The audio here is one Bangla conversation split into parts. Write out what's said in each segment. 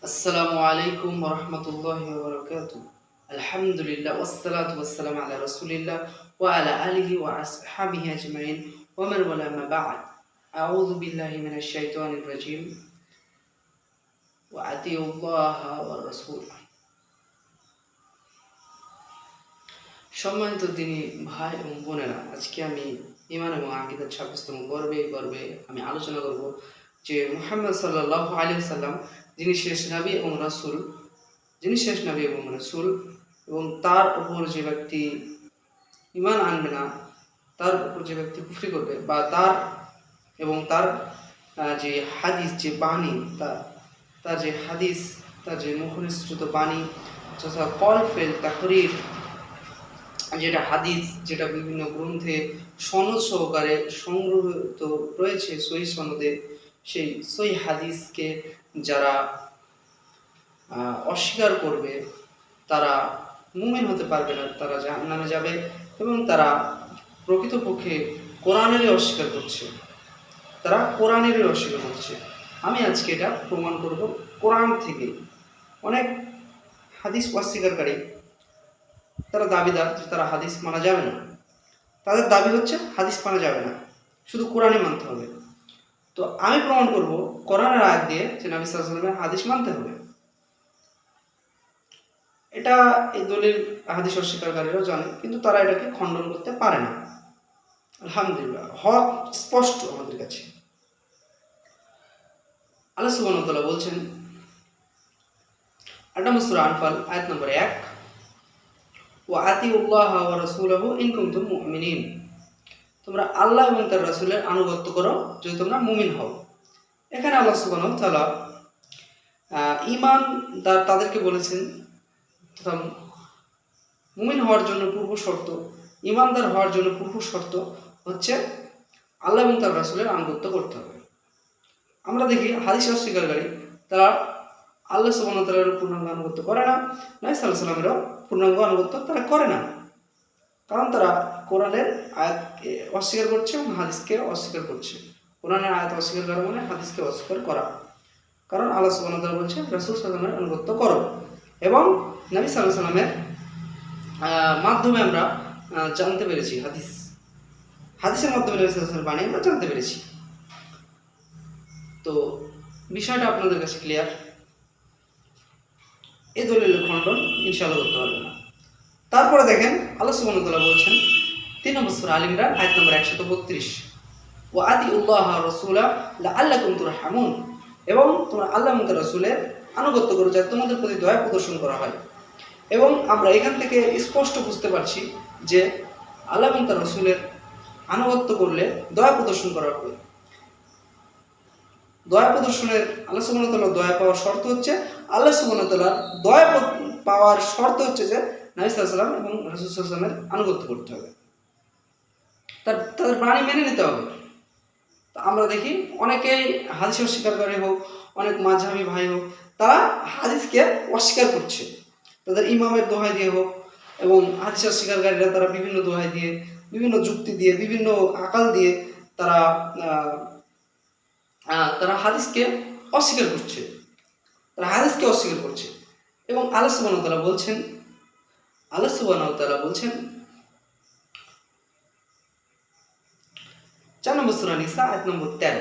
আসসালামু আলাইকুম ওয়া রাহমাতুল্লাহি ওয়া বারাকাতুহু। আলহামদুলিল্লাহ ওয়াসসালাতু ওয়াসসালামু আলা রাসূলিল্লাহ ওয়া আলা আলিহি ওয়া আসহাবিহি আজমাইন ওয়া মান ওয়ালা মা বা'দ। আউযু বিল্লাহি মিনাশ শাইতানির রাজীম। ওয়া আতিউল্লাহা ওয়া রাসূল। সম্মানিত দিনী ভাই এবং বোনেরা, আজকে আমি ঈমান এবং আকীদার ২৬তম পর্বে আমি আলোচনা করব যে মুহাম্মদ সাল্লাল্লাহু আলাইহি ওয়াসাল্লাম যিনি শেষ নবী এবং রাসূল এবং তার উপর যে ব্যক্তি ঈমান আনবে না, তার উপর যে ব্যক্তি কুফরি করবে বা তার যে হাদিস, যে বাণী, তার যে মুখনিসৃত বাণী তথা কল ফেল তাকরীর, যেটা হাদিস, যেটা বিভিন্ন গ্রন্থে সনদ সহকারে সংগ্রহীত রয়েছে সহিহ সনদে, সেই সহিহ হাদিসকে যারা অস্বীকার করবে তারা মুমিন হতে পারবে না, তারা জাহান্নামে যাবে এবং তারা প্রকৃতপক্ষে কোরআনেরই অস্বীকার করছে। আমি আজকে এটা প্রমাণ করব কোরআন থেকে। অনেক হাদিস অস্বীকারী তারা দাবিদার যে তারা হাদিস মানা যাবে না, তাদের দাবি হচ্ছে হাদিস মানা যাবে না, শুধু কোরআনই মানতে হবে। তো আমি প্রমাণ করব কোরআনের আয়াত দিয়ে যে নবী সাল্লাল্লাহু আলাইহি ওয়াসাল্লামের হাদিস মানতে হবে। এটা এই দলিল হাদিস অস্বীকারীরাও জানে, কিন্তু তারা এটাকে খণ্ডন করতে পারে না। আলহামদুলিল্লাহ, হক স্পষ্ট আমাদের কাছে। আল্লাহ সুবহানাহু ওয়া তাআলা বলছেন ৮ নম্বর সূরা আনফাল আয়াত নম্বর ১, ওয়া আতিউল্লাহা ওয়া রাসূলাহু ইন কুনতুম মুমিনিন। তোমরা আল্লাহ এবং তার রাসূলের আনুগত্য করো যদি তোমরা মুমিন হও। এখানে আল্লাহ সুবহানাহু ওয়া তাআলা ঈমানদার তাদেরকে বলেছেন, তথা মুমিন হওয়ার জন্য পূর্ব শর্ত, ঈমানদার হওয়ার জন্য পূর্ব শর্ত হচ্ছে আল্লাহ এবং তার রাসূলের আনুগত্য করতে হবে। আমরা দেখি হাদিস অস্বীকারী তারা আল্লাহ সুবহানাহু ওয়া তাআলার পূর্ণাঙ্গ আনুগত্য করে না, নবী সাল্লাল্লাহু আলাইহি ওয়াসাল্লামেরও পূর্ণাঙ্গ আনুগত্য তারা করে না, কারণ তারা কোরআনের আয়াতকে অস্বীকার করছে এবং হাদিসকে অস্বীকার করছে। কোরআনের আয়াত অস্বীকার করা মানে হাদিসকে অস্বীকার করা, কারণ আল্লাহ সুবহানাহু ওয়া তাআলা বলছে রাসূল সাল্লাল্লাহু আলাইহি ওয়াসাল্লামের আনুগত্য করো, এবং নবী সাল্লাল্লাহু আলাইহি ওয়াসাল্লামের মাধ্যমে আমরা জানতে পেরেছি, হাদিসের মাধ্যমে নবী সাল্লাল্লাহু আলাইহি ওয়াসাল্লামের বাণী আমরা জানতে পেরেছি। তো বিষয়টা আপনাদের কাছে ক্লিয়ার। এই দলিলের খণ্ডন ইনশাআল্লাহ করতে পারবে না। তারপরে দেখেন আল্লাহ সুবহানাহু ওয়া তাআলা বলছেন ৩ নম্বর সূরা আল ইমরান আয়াত নম্বর ১৩২, ওয়া আতিউল্লাহা ওয়া রাসূলা লাআল্লাকুম তুরহামুন। এবং তোমরা আল্লাহ এবং তার রাসূলের আনুগত্য করো যাতে তোমাদের প্রতি দয়া প্রদর্শন করা হয়। এবং আমরা এখান থেকে স্পষ্ট বুঝতে পারছি যে আল্লাহ এবং তার রাসূলের আনুগত্য করলে দয়া প্রদর্শন করা হবে। দয়া প্রদর্শনের আল্লাহ সুবহানাহু ওয়া তাআলা দয়া পাওয়ার শর্ত হচ্ছে, আল্লাহ সুবহানাহু ওয়া তাআলার দয়া পাওয়ার শর্ত হচ্ছে যে নবী সাল্লাল্লাহু আলাইহি ওয়াসাল্লাম এবং রাসূল সাল্লাল্লাহু আলাইহি ওয়াসাল্লামের আনুগত্য করতে হবে, তাদের বাণী মেনে নিতে হবে। তো আমরা দেখি অনেকেই হাদিস অস্বীকারী হোক, অনেক মাযহাবী ভাই হোক, তারা হাদিসকে অস্বীকার করছে তাদের ইমামের দোহাই দিয়ে হোক, এবং হাদিস অস্বীকারীরা তারা বিভিন্ন দোহাই দিয়ে, বিভিন্ন যুক্তি দিয়ে, বিভিন্ন আকাল দিয়ে তারা হাদিসকে অস্বীকার করছে, এবং আল্লাহ সুবহানাহু ওয়া তাআলা বলছেন ৪ নম্বর সূরা নিসা আয়াত নম্বর ১৩,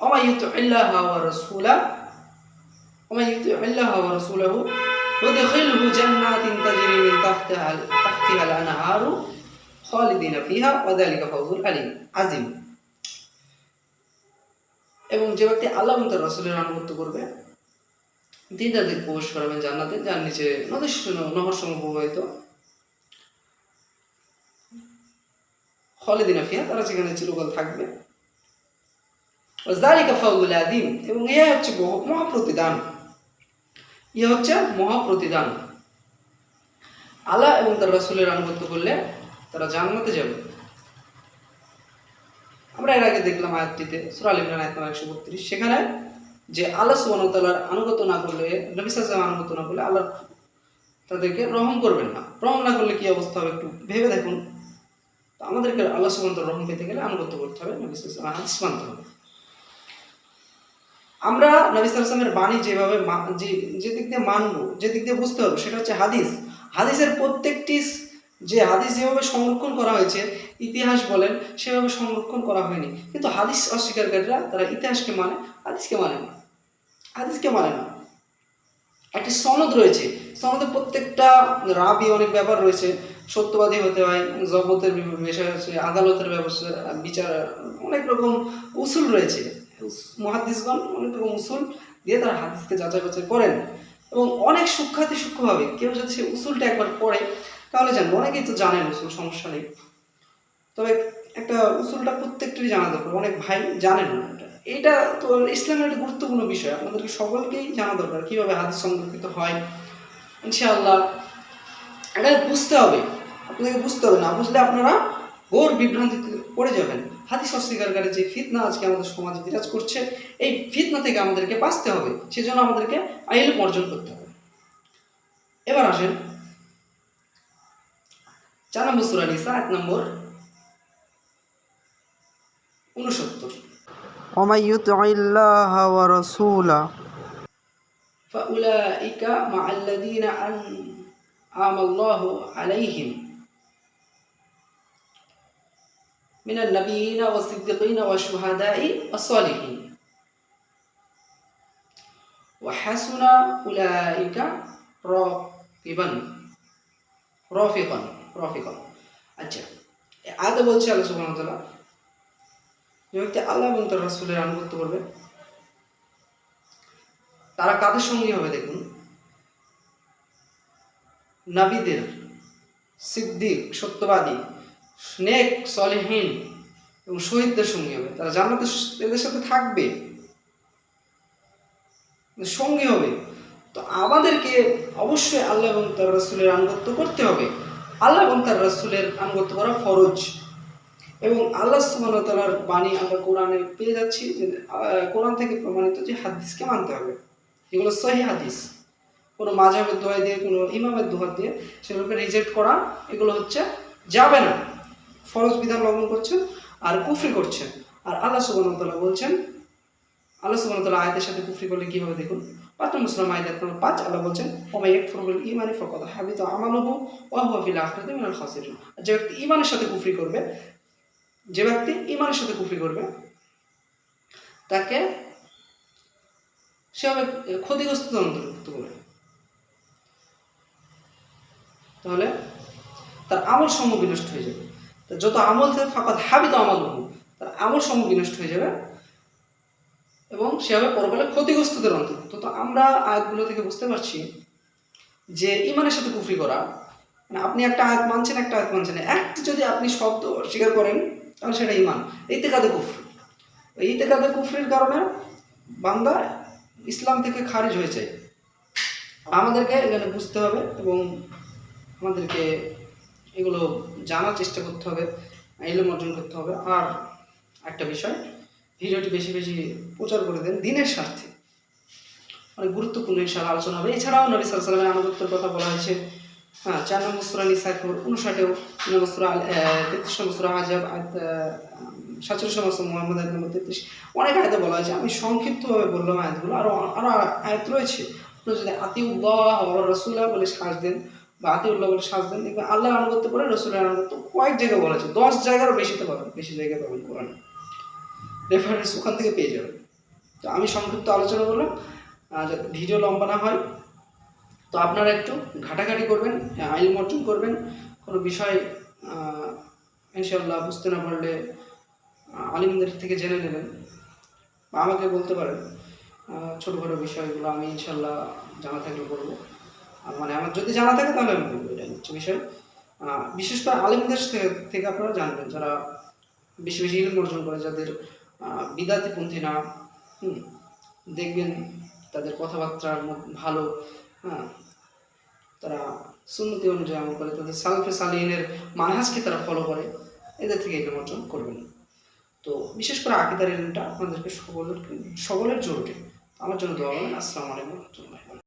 ওমা ইউতিউল্লাহা ওয়া রাসূলাহু ওয়াদখিলহু জান্নাতিন তাজরি মিন তাহতিহাল আনহারু খালিদিনা ফিহা ওয়া যালিকা ফাওজুল আযীম। এবং যে ব্যক্তি আল্লাহ এবং তার রাসূলের আনুগত্য করবে তিনি তাদের প্রবেশ করাবেন জান্নাতে, যার নিচে নহর সমূহ প্রবাহিত, খালিদিনা ফিহা, তারা সেখানে চিরকাল থাকবে। ওয়া যালিকা ফাওজুল আযীম, এবং ইহা হচ্ছে মহাপ্রতিদান। আল্লাহ এবং তার রাসূলের আনুগত্য করলে তারা জান্নাতে যাবে। আমরা এর আগে দেখলাম আয়াতটিতে সূরা আল ইমরান আয়াত নম্বর ১৩২, সেখানে যে আল্লাহ সুবহানাহু ওয়া তাআলার আনুগত্য না করলে, নবী সাল্লাল্লাহু আলাইহি ওয়াসাল্লাম আনুগত্য না করলে আল্লাহ তাদেরকে রহম করবেন না। রহম না করলে কি অবস্থা হবে একটু ভেবে দেখুন। তো আমাদেরকে আল্লাহ সুবহানাহু ওয়া তাআলার রহম পেতে গেলে আনুগত্য করতে হবে, নবী সাল্লাল্লাহু আলাইহি ওয়াসাল্লাম হাদিস মানতে হবে। আমরা নবী সাল্লাল্লাহু আলাইহি ওয়াসাল্লামের বাণী যেভাবে যে দিক দিয়ে মানবো, যে দিক দিয়ে বুঝতে হবে, সেটা হচ্ছে হাদিস। হাদিসের প্রত্যেকটি যে হাদিস যেভাবে সংরক্ষণ করা হয়েছে, ইতিহাস বলেন, সেভাবে সংরক্ষণ করা হয়নি। কিন্তু হাদিস অস্বীকারীরা তারা ইতিহাসকে মানে, হাদিসকে মানে না। হাদিসকে মানে না। একটি সনদ রয়েছে, সনদে প্রত্যেকটা রাবি অনেক ব্যাপার রয়েছে। সত্যবাদী হতে হয়, জগতের বিষয় আছে, আদালতের ব্যবস্থা, বিচার, অনেক রকম উসুল রয়েছে। মুহাদ্দিসগণ অনেক রকম উসুল দিয়ে তারা হাদিসকে যাচাই বাছাই করেন, এবং অনেক সূক্ষ্মভাবে কেউ যদি সেই উসুলটা একবার পড়ে তাহলে জানবো। অনেকেই তো জানেন উসুল, সমস্যা নেই, তবে একটা উসুলটা প্রত্যেকটারই জানা দরকার। অনেক ভাই জানেন না এটা তো ইসলামের একটা গুরুত্বপূর্ণ বিষয়, আপনাদেরকে সকলকেই জানা দরকার কীভাবে হাদিস সংরক্ষিত হয়। ইনশাআল্লাহ এটা বুঝতে হবে, আপনাদেরকে বুঝতে হবে। না বুঝলে আপনারা ঘোর বিভ্রান্তিতে পড়ে যাবেন। হাদিস অস্বীকারী যে ফিতনা আজকে আমাদের সমাজে বিরাজ করছে, এই ফিতনা থেকে আমাদেরকে বাঁচতে হবে, সেজন্য আমাদেরকে ইলম অর্জন করতে হবে। এবার আসেন 4 নম্বর সূরা নিসা, আয়াত নম্বর 69। ومن يطع الله ورسوله فأولئك مع الذين أنعم الله عليهم من النبيين والصديقين والشهداء والصالحين وحسن أولئك রফিকা। আচ্ছা, আয়াতে বলছে আল্লাহ সুবহানাহু ওয়া তাআলা, যে ব্যক্তি আল্লাহ এবং তার রাসূলের আনুগত্য করবে তারা কাদের সঙ্গী হবে? দেখুন, নবীদের, সিদ্দিক, সত্যবাদী, নেক, সলিহিন এবং শহীদদের সঙ্গী হবে। তারা জান্নাতে এদের সাথে থাকবে, সঙ্গী হবে। তো আমাদেরকে অবশ্যই আল্লাহ এবং তার রাসূলের আনুগত্য করতে হবে। আল্লাহ এবং তার রাসূলের আনুগত্য করা ফরজ, এবং আল্লাহ সুবহানাহু ওয়া তাআলার বাণী আমরা কোরআনে পেয়ে যাচ্ছি, যে কোরআন থেকে প্রমাণিত যে হাদিসকে মানতে হবে। এগুলো সহিহ হাদিস, কোনো মাযহাবের দোহাই দিয়ে, কোনো ইমামের দোহাই দিয়ে সেগুলোকে রিজেক্ট করা, এগুলো হচ্ছে যাবে না। ফরজ বিধান লঙ্ঘন করছেন আর কুফরি করছেন। আর আল্লাহ সুবহানাহু ওয়া তাআলা বলছেন, আল্লাহ সুবহানাহু ওয়া তাআলা আয়াতের সাথে কুফরি করলে কি হবে দেখুন। 5 নম্বর সূরা মাইদা আয়াত নম্বর 5, আল্লাহ বলছেন, ওয়া ইয়াকফুরু বিল ঈমানি ফাকাদ হাবিতা আমালুহু ওয়া হুয়া ফিল আখিরাতি মিনাল খাসিরিন। যে ব্যক্তি ঈমানের সাথে কুফরি করবে, তাকে সে হবে ক্ষতিগ্রস্তদের অন্তর্ভুক্ত করে। তাহলে তার আমল সমূহ বিনষ্ট হয়ে যাবে। যত আমল থাকে ফাকাদ হাবিতা আমালুহু, তার আমল সমূহ বিনষ্ট হয়ে যাবে এবং সে হবে পরকালে ক্ষতিগ্রস্তদের অন্তর্ভুক্ত। তো আমরা আয়াতগুলো থেকে বুঝতে পারছি যে ঈমানের সাথে কুফরি করা মানে আপনি একটা আয়াত মানছেন, একটা আয়াত মানছেন না, একটি যদি আপনি শব্দ স্বীকার করেন তাহলে সেটা ঈমান। ইতিকাদে কুফর, ইতিকাদে কুফরির কারণে বান্দা ইসলাম থেকে খারিজ হয়ে যায়। আমাদেরকে এখানে বুঝতে হবে এবং আমাদেরকে এগুলো জানার চেষ্টা করতে হবে, ইলম অর্জন করতে হবে। আর একটা বিষয়, ভিডিওটি বেশি বেশি প্রচার করে দেন দিনের স্বার্থে, অনেক গুরুত্বপূর্ণ ইনশাআল্লাহ আলোচনা হবে। এছাড়াও নবী সাল্লাল্লাহু আলাইহি ওয়াসাল্লামের আনুগত্যের কথা বলা হয়েছে 4 নম্বর সূরা নিসা 59, 3 নম্বর সূরা 33 নম্বর সূরা আহজাব 47 নম্বর সূরা মুহাম্মদ আয়াত নম্বর 33, অনেক আয়াতে বলা হয়েছে। আমি সংক্ষিপ্তভাবে বললাম আয়াতগুলো, আরও আয়াত রয়েছে। আপনি যদি আতিউল্লাহ ওয়া রাসূলা বলে শ্বাস দেন বা আতিউল্লাহ বলে শ্বাস দেন, দেখবেন আল্লাহর আনুগত্য করে রাসূলের আনুগত্য কয়েক জায়গায় বলা হয়েছে, 10 জায়গারও বেশিতে পাবেন, বেশি জায়গায় পাবেন কোরআনে, রেফারেন্স ওখান থেকে পেয়ে যাবেন। তো আমি সংক্ষিপ্ত আলোচনা করলাম, যাতে ভিডিও লম্বা না হয়। তো আপনারা একটু ঘাটাঘাটি করবেন, ইলম অর্জন করবেন। কোনো বিষয় ইনশাআল্লাহ বুঝতে না পারলে আলিমদের থেকে জেনে নেবেন বা আমাকে বলতে পারেন। ছোটোখাটো বিষয়গুলো আমি ইনশাআল্লাহ জানা থাকলে বলবো, মানে আমার যদি জানা থাকে তাহলে আমি বলবো। এটা হচ্ছে বিষয়। বিশেষ করে আলিমদের থেকে আপনারা জানবেন, যারা বেশি বেশি ইলম অর্জন করে, যাদের বিদাতিপন্থী না, দেখবেন তাদের কথাবার্তার ভালো, তারা সুন্নতি অনুযায়ী আমল করে, তাদের সালফে সালিহিনের মানহাজকে তারা ফলো করে, এদের থেকে ইলম অর্জন করবেন। তো বিশেষ করে আকীদার ইলমটা আপনাদেরকে সকলের জরুরি। আমার জন্য দোয়া করবেন। আসসালামু আলাইকুম ওয়া রাহমাতুল্লাহ।